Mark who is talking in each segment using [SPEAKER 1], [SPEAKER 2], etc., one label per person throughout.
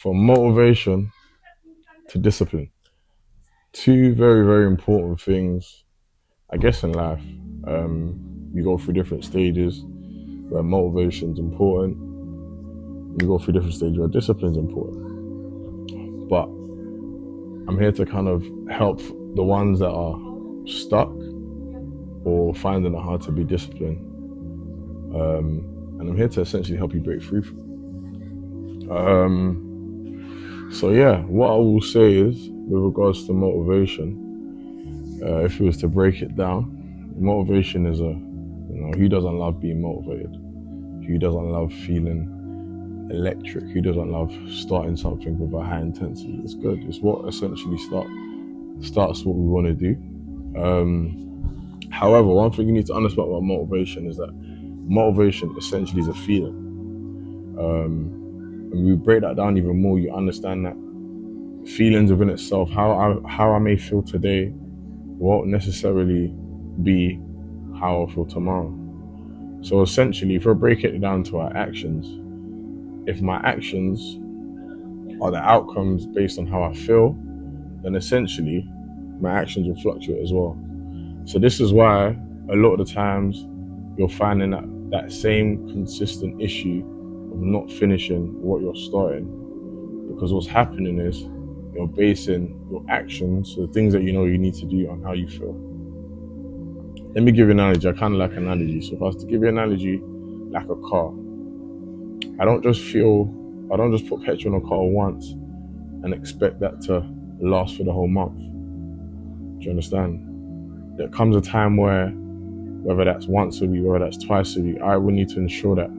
[SPEAKER 1] From motivation to discipline. Two very, very important things, I guess, in life. You go through different stages where motivation's important. You go through different stages where discipline's important. But I'm here to kind of help the ones that are stuck or finding it hard to be disciplined. And I'm here to essentially help you break free from it. So yeah, what I will say is, with regards to motivation, if we was to break it down, motivation is who doesn't love being motivated? Who doesn't love feeling electric? Who doesn't love starting something with a high intensity? It's good. It's what essentially starts what we want to do. However, one thing you need to understand about motivation is that motivation essentially is a feeling. And we break that down even more, you understand that feelings within itself, how I may feel today won't necessarily be how I feel tomorrow. So essentially, if we break it down to our actions, if my actions are the outcomes based on how I feel, then essentially my actions will fluctuate as well. So this is why a lot of the times you're finding that same consistent issue of not finishing what you're starting, because what's happening is you're basing your actions, so the things that you know you need to do, on how you feel. Let me give you an analogy. I kind of like analogy. So if I was to give you an analogy like a car, I don't just put petrol in a car once and expect that to last for the whole month. Do you understand? There comes a time where, whether that's once a week, whether that's twice a week, I will need to ensure that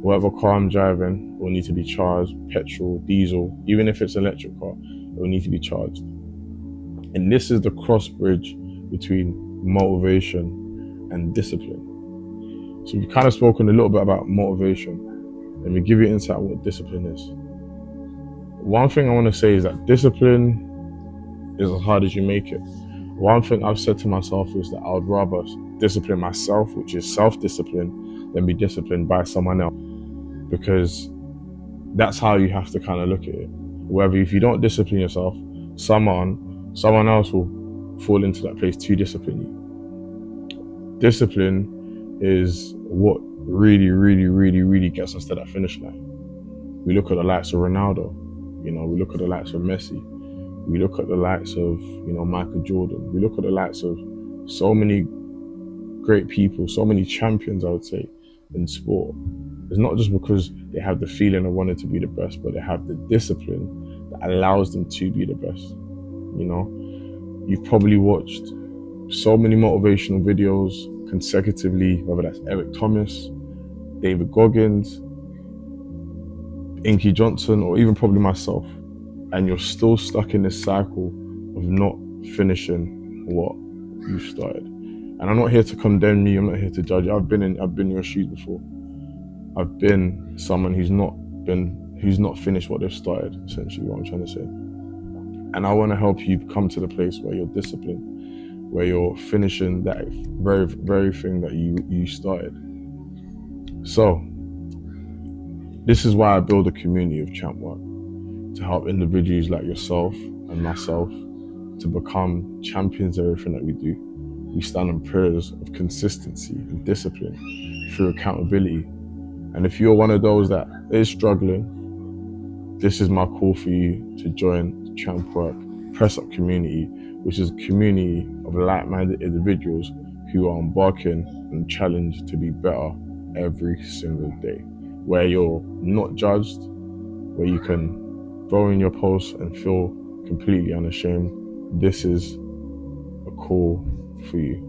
[SPEAKER 1] whatever car I'm driving will need to be charged, petrol, diesel, even if it's an electric car, it will need to be charged. And this is the cross bridge between motivation and discipline. So we've kind of spoken a little bit about motivation. Let me give you insight on what discipline is. One thing I want to say is that discipline is as hard as you make it. One thing I've said to myself is that I would rather discipline myself, which is self-discipline, than be disciplined by someone else, because that's how you have to kind of look at it. Whether if you don't discipline yourself, someone else will fall into that place to discipline you. Discipline is what really, really, really, really gets us to that finish line. We look at the likes of Ronaldo, we look at the likes of Messi, we look at the likes of, Michael Jordan, we look at the likes of so many great people, so many champions, I would say, in sport. It's not just because they have the feeling of wanting to be the best, but they have the discipline that allows them to be the best. You've probably watched so many motivational videos consecutively, whether that's Eric Thomas, David Goggins, Inky Johnson, or even probably myself, and you're still stuck in this cycle of not finishing what you started. And I'm not here to condemn you, I'm not here to judge you. I've been in your shoes before. I've been someone who's not finished what they've started, essentially what I'm trying to say. And I want to help you come to the place where you're disciplined, where you're finishing that very, very thing that you started. So this is why I build a community of champ work, to help individuals like yourself and myself to become champions of everything that we do. We stand on pillars of consistency and discipline through accountability. And if you're one of those that is struggling, this is my call for you to join the Champ Work Press Up community, which is a community of like-minded individuals who are embarking on a challenge to be better every single day, where you're not judged, where you can throw in your posts and feel completely unashamed. This is a call for you.